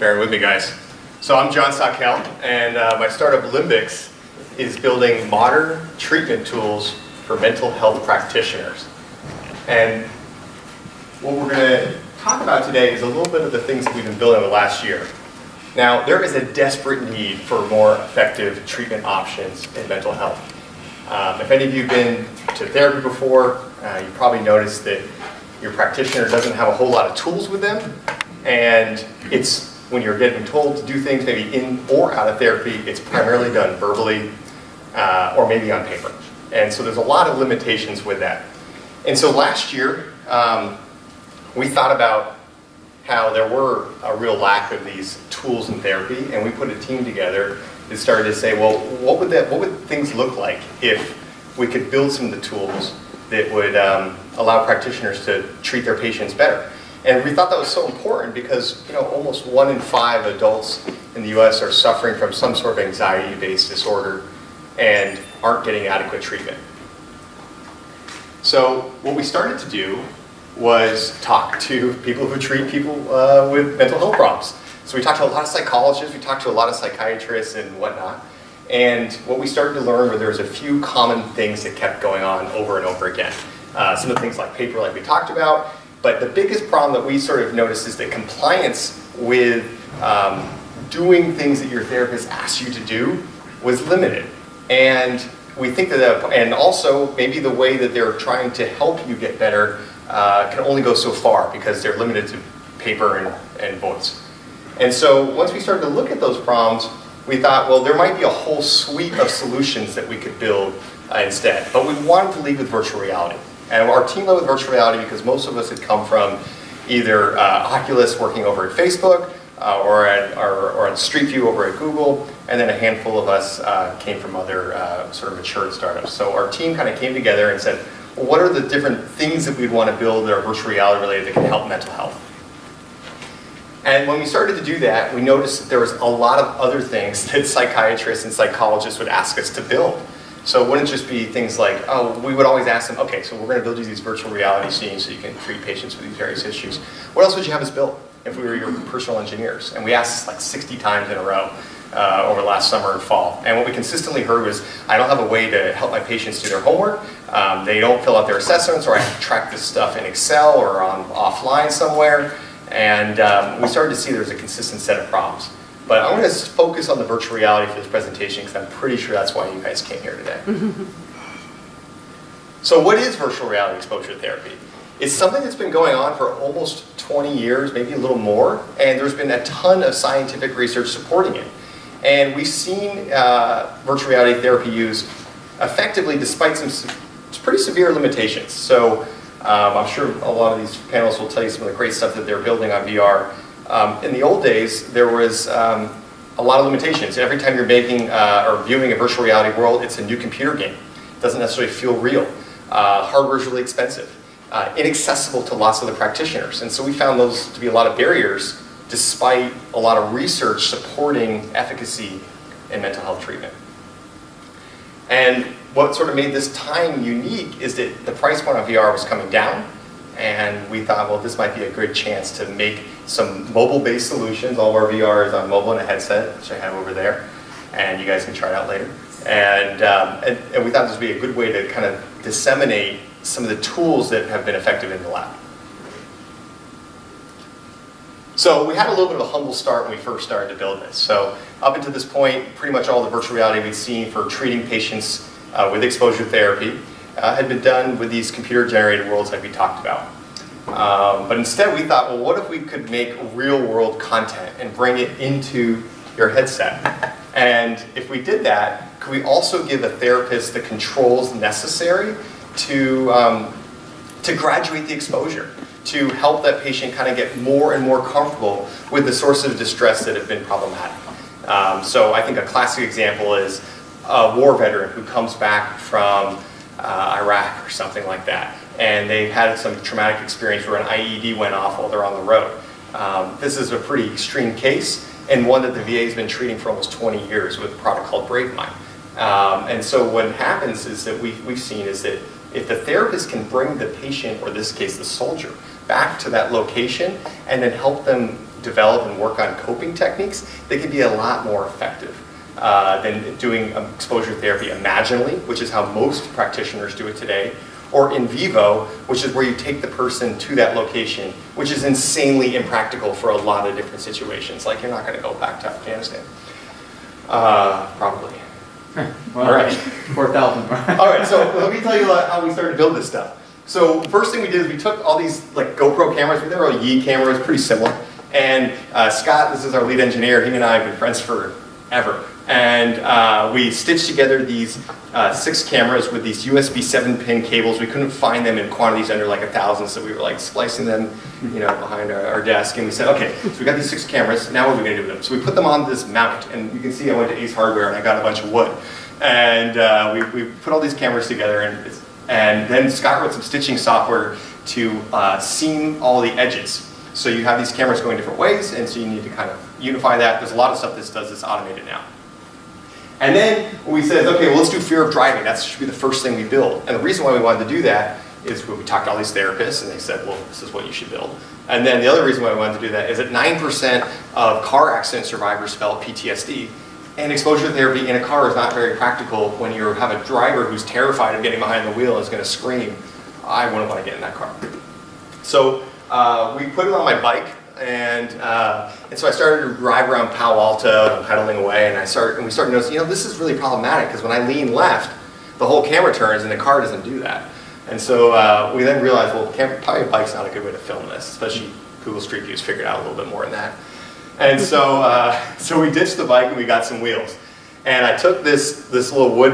Bearing with me, guys. So I'm John Sockell, and my startup Limbix is building modern treatment tools for mental health practitioners. And what we're going to talk about today is a little bit of the things that we've been building over the last year. Now, there is a desperate need for more effective treatment options in mental health. If any of you have been to therapy before, you probably noticed that your practitioner doesn't have a whole lot of tools with them, and it's when you're getting told to do things maybe in or out of therapy, it's primarily done verbally or maybe on paper. And so there's a lot of limitations with that. And so last year, we thought about how there were a real lack of these tools in therapy, and we put a team together that started to say, well, what would things look like if we could build some of the tools that would allow practitioners to treat their patients better. And we thought that was so important because almost 1 in 5 adults in the US are suffering from some sort of anxiety-based disorder and aren't getting adequate treatment. So what we started to do was talk to people who treat people with mental health problems. So we talked to a lot of psychologists, we talked to a lot of psychiatrists and whatnot. And what we started to learn were there was a few common things that kept going on over and over again. Some of the things like paper, like we talked about. But the biggest problem that we sort of noticed is that compliance with doing things that your therapist asks you to do was limited. And we think that, and also maybe the way that they're trying to help you get better can only go so far because they're limited to paper and voice. And so once we started to look at those problems, we thought, well, there might be a whole suite of solutions that we could build instead. But we wanted to lead with virtual reality. And our team led with virtual reality because most of us had come from either Oculus working over at Facebook or at Street View over at Google, and then a handful of us came from other sort of matured startups. So our team kind of came together and said, well, what are the different things that we'd want to build that are virtual reality related that can help mental health? And when we started to do that, we noticed that there was a lot of other things that psychiatrists and psychologists would ask us to build. So it wouldn't just be things like, oh, we would always ask them, okay, so we're going to build you these virtual reality scenes so you can treat patients with these various issues. What else would you have us build if we were your personal engineers? And we asked this like 60 times in a row over last summer and fall. And what we consistently heard was, I don't have a way to help my patients do their homework. They don't fill out their assessments, or I have to track this stuff in Excel or offline somewhere. And we started to see there's a consistent set of problems. But I'm going to focus on the virtual reality for this presentation because I'm pretty sure that's why you guys came here today. So what is virtual reality exposure therapy? It's something that's been going on for almost 20 years, maybe a little more, and there's been a ton of scientific research supporting it. And we've seen virtual reality therapy used effectively despite some pretty severe limitations. So I'm sure a lot of these panelists will tell you some of the great stuff that they're building on VR. In the old days, there was a lot of limitations. Every time you're making or viewing a virtual reality world, it's a new computer game. It doesn't necessarily feel real. Hardware is really expensive. Inaccessible to lots of the practitioners. And so we found those to be a lot of barriers despite a lot of research supporting efficacy in mental health treatment. And what sort of made this time unique is that the price point of VR was coming down. And we thought, well, this might be a good chance to make some mobile-based solutions. All of our VR is on mobile and a headset, which I have over there. And you guys can try it out later. And we thought this would be a good way to kind of disseminate some of the tools that have been effective in the lab. So we had a little bit of a humble start when we first started to build this. So up until this point, pretty much all the virtual reality we'd seen for treating patients with exposure therapy had been done with these computer-generated worlds like we talked about. But instead we thought, well, what if we could make real-world content and bring it into your headset? And if we did that, could we also give a therapist the controls necessary to graduate the exposure, to help that patient kind of get more and more comfortable with the sources of distress that have been problematic? So I think a classic example is a war veteran who comes back from Iraq or something like that, and they've had some traumatic experience where an IED went off while they're on the road. This is a pretty extreme case, and one that the VA has been treating for almost 20 years with a product called Bravemind. And so what happens is that we've seen is that if the therapist can bring the patient, or in this case the soldier, back to that location and then help them develop and work on coping techniques, they can be a lot more effective than doing exposure therapy imaginally, which is how most practitioners do it today, or in vivo, which is where you take the person to that location, which is insanely impractical for a lot of different situations. Like, you're not going to go back to Afghanistan. Probably. Well, all right. 4,000. All right, so let me tell you how we started to build this stuff. So first thing we did is we took all these like GoPro cameras, they were all Yi cameras, pretty similar. And Scott, this is our lead engineer, he and I have been friends forever. And we stitched together these 6 cameras with these USB 7-pin cables. We couldn't find them in quantities under like 1,000, so we were like splicing them, behind our desk. And we said, okay, so we got these 6 cameras, now what are we gonna do with them? So we put them on this mount, and you can see I went to Ace Hardware and I got a bunch of wood. And we put all these cameras together, and then Scott wrote some stitching software to seam all the edges. So you have these cameras going different ways, and so you need to kind of unify that. There's a lot of stuff this does that's automated now. And then we said, okay, well, let's do fear of driving. That should be the first thing we build. And the reason why we wanted to do that is when we talked to all these therapists, and they said, well, this is what you should build. And then the other reason why we wanted to do that is that 9% of car accident survivors develop PTSD. And exposure therapy in a car is not very practical when you have a driver who's terrified of getting behind the wheel and is going to scream. I wouldn't want to get in that car. So we put it on my bike, and so I started to drive around Palo Alto, pedaling away, and we started to notice, this is really problematic, because when I lean left, the whole camera turns, and the car doesn't do that. And so we then realized, well, probably a bike's not a good way to film this, especially Google Street View's figured out a little bit more than that. And so we ditched the bike and we got some wheels. And I took this little wood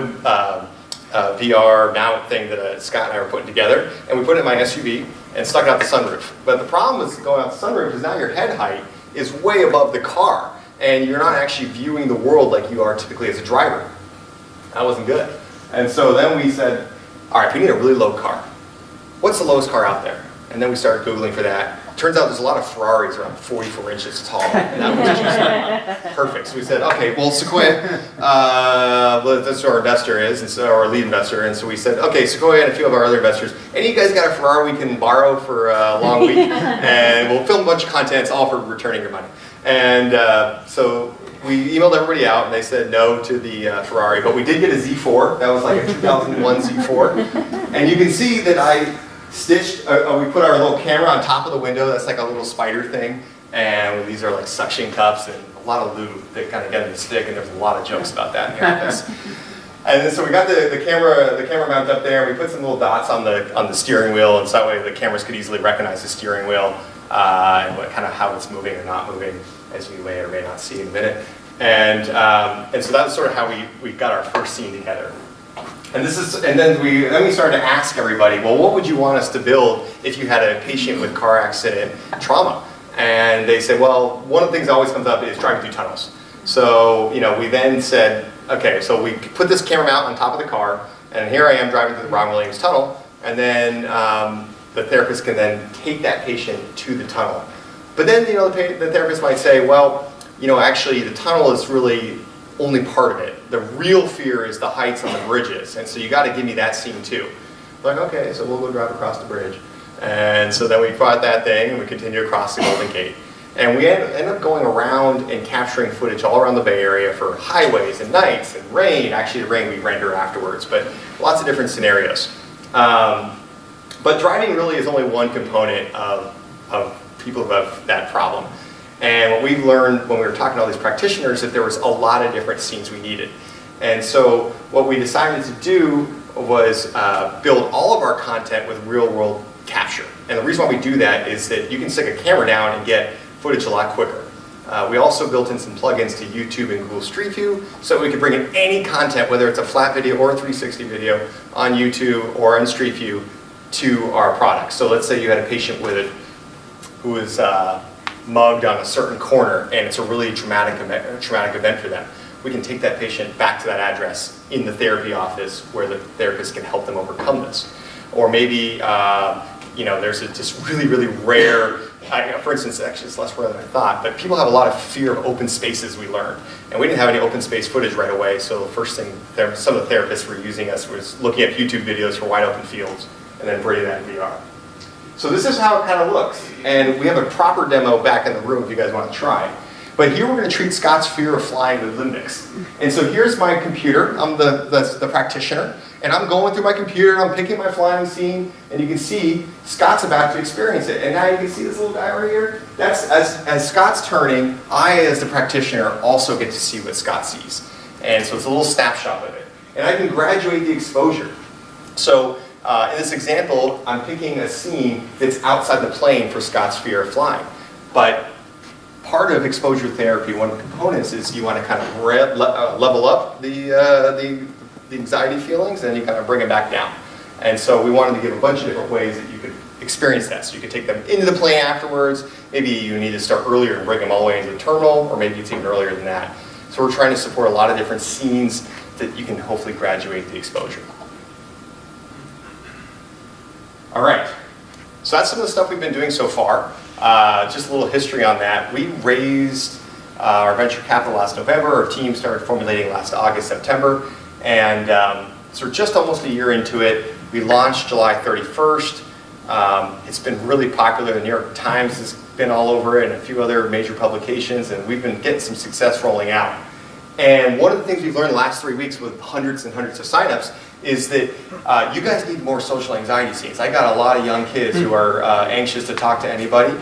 VR mount thing that Scott and I were putting together, and we put it in my SUV and stuck it out the sunroof. But the problem with going out the sunroof is now your head height is way above the car, and you're not actually viewing the world like you are typically as a driver. That wasn't good. And so then we said, all right, we need a really low car. What's the lowest car out there? And then we started Googling for that. Turns out there's a lot of Ferraris around 44 inches tall. And that was just perfect. So we said, okay, well, Sequoia, that's who our investor is, and so our lead investor. And so we said, okay, Sequoia and a few of our other investors, any of you guys got a Ferrari we can borrow for a long week? And we'll film a bunch of content, it's all for returning your money. And so we emailed everybody out, and they said no to the Ferrari. But we did get a Z4. That was like a 2001 Z4. And you can see that I stitched, we put our little camera on top of the window. That's like a little spider thing, and these are like suction cups and a lot of lube that kind of get in the stick, and there's a lot of jokes about that in the office. And then so we got the camera mount up there, and we put some little dots on the steering wheel, and so that way the cameras could easily recognize the steering wheel and what kind of how it's moving or not moving, as you may or may not see in a minute. And so that's sort of how we got our first scene together. And then we started to ask everybody, well, what would you want us to build if you had a patient with car accident trauma? And they said, well, one of the things that always comes up is driving through tunnels. So, we then said, okay, so we put this camera mount on top of the car, and here I am driving through the Ron Williams tunnel, and then the therapist can then take that patient to the tunnel. But then, the therapist might say, well, actually the tunnel is really only part of it. The real fear is the heights on the bridges, and so you got to give me that scene too. Like, okay, so we'll go drive across the bridge. And so then we brought that thing, and we continue across the Golden Gate. And we end up going around and capturing footage all around the Bay Area for highways and nights and rain. Actually, the rain we render afterwards, but lots of different scenarios. But driving really is only one component of people who have that problem. And what we learned when we were talking to all these practitioners that there was a lot of different scenes we needed. And so what we decided to do was build all of our content with real-world capture. And the reason why we do that is that you can stick a camera down and get footage a lot quicker. We also built in some plugins to YouTube and Google Street View so we could bring in any content, whether it's a flat video or a 360 video on YouTube or on Street View, to our product. So let's say you had a patient who was mugged on a certain corner, and it's a really traumatic event for them. We can take that patient back to that address in the therapy office where the therapist can help them overcome this. Or maybe there's this really, really rare, for instance, actually it's less rare than I thought, but people have a lot of fear of open spaces, we learned. And we didn't have any open space footage right away, so the first thing some of the therapists were using us was looking at YouTube videos for wide open fields and then putting that in VR. So this is how it kind of looks. And we have a proper demo back in the room if you guys want to try. But here we're going to treat Scott's fear of flying with Limbix. And so here's my computer. I'm the practitioner. And I'm going through my computer, and I'm picking my flying scene, and you can see Scott's about to experience it. And now you can see this little guy right here. That's, as Scott's turning, I, as the practitioner, also get to see what Scott sees. And so it's a little snapshot of it. And I can graduate the exposure. So in this example, I'm picking a scene that's outside the plane for Scott's fear of flying. But part of exposure therapy, one of the components is you want to kind of level up the anxiety feelings, and you kind of bring them back down. And so we wanted to give a bunch of different ways that you could experience that. So you could take them into the plane afterwards. Maybe you need to start earlier and bring them all the way into the terminal, or maybe it's even earlier than that. So we're trying to support a lot of different scenes that you can hopefully graduate the exposure. All right, so that's some of the stuff we've been doing so far. Just a little history on that. We raised our venture capital last November. Our team started formulating last August, September. And so we're just almost a year into it. We launched July 31st. It's been really popular. The New York Times has been all over it and a few other major publications, and we've been getting some success rolling out. And one of the things we've learned the last 3 weeks with hundreds and hundreds of signups is that you guys need more social anxiety scenes. I got a lot of young kids who are anxious to talk to anybody.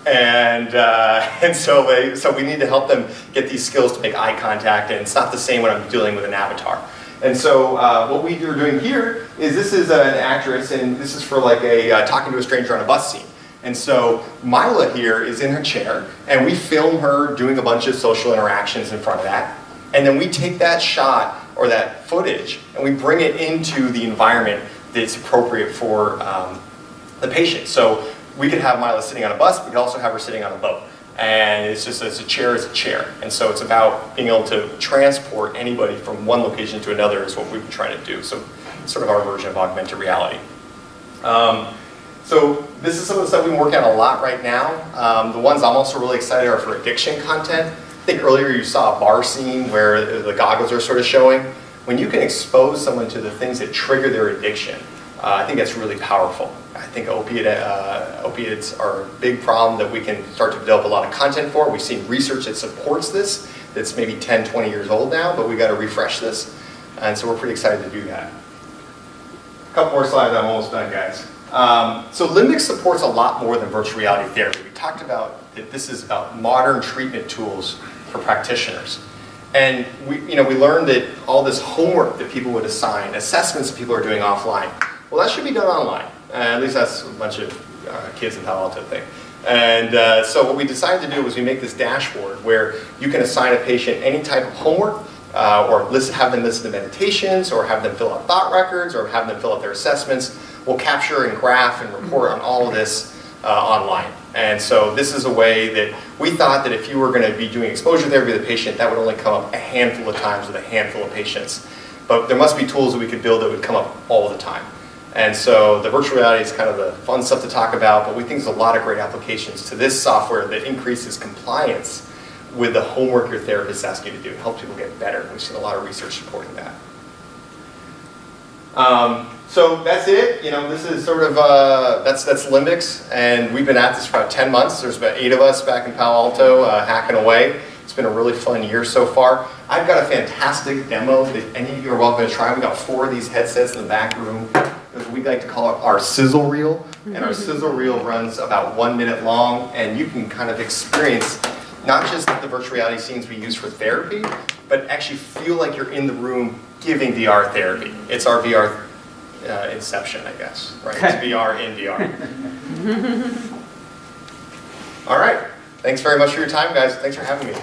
And so we need to help them get these skills to make eye contact, and it's not the same when I'm dealing with an avatar. And so what we are doing here is, this is an actress, and this is for like a talking to a stranger on a bus scene. And so Mila here is in her chair, and we film her doing a bunch of social interactions in front of that. And then we take that shot or that footage and we bring it into the environment that's appropriate for the patient. So we could have Mila sitting on a bus, we could also have her sitting on a boat. And it's just, as a chair is a chair. And so it's about being able to transport anybody from one location to another is what we've been trying to do. So it's sort of our version of augmented reality. So this is some of the stuff we've been working on a lot right now. The ones I'm also really excited are for addiction content. I think earlier you saw a bar scene where the goggles are sort of showing. When you can expose someone to the things that trigger their addiction, I think that's really powerful. I think opiates are a big problem that we can start to develop a lot of content for. We've seen research that supports this, that's maybe 10, 20 years old now, but we got to refresh this. And so we're pretty excited to do that. A couple more slides, I'm almost done, guys. So Limbix supports a lot more than virtual reality therapy. We talked about that this is about modern treatment tools for practitioners. And we learned that all this homework that people would assign, assessments that people are doing offline, well, that should be done online. At least that's a bunch of kids in Palo Alto think. And so what we decided to do was we make this dashboard where you can assign a patient any type of homework, or have them listen to meditations, or have them fill out thought records, or have them fill out their assessments. We'll capture and graph and report on all of this online. And so this is a way that we thought that if you were going to be doing exposure therapy with a patient, that would only come up a handful of times with a handful of patients. But there must be tools that we could build that would come up all the time. And so the virtual reality is kind of the fun stuff to talk about, but we think there's a lot of great applications to this software that increases compliance with the homework your therapist asks you to do. It helps people get better. We've seen a lot of research supporting that. So that's it. This is sort of, that's Limbix, and we've been at this for about 10 months. There's about 8 of us back in Palo Alto hacking away. It's been a really fun year so far. I've got a fantastic demo that any of you are welcome to try. We got 4 of these headsets in the back room. We like to call it our sizzle reel, and our sizzle reel runs about 1 minute long, and you can kind of experience not just the virtual reality scenes we use for therapy, but actually feel like you're in the room giving VR therapy. It's our VR inception, I guess, right? It's VR in VR. All right. Thanks very much for your time, guys. Thanks for having me.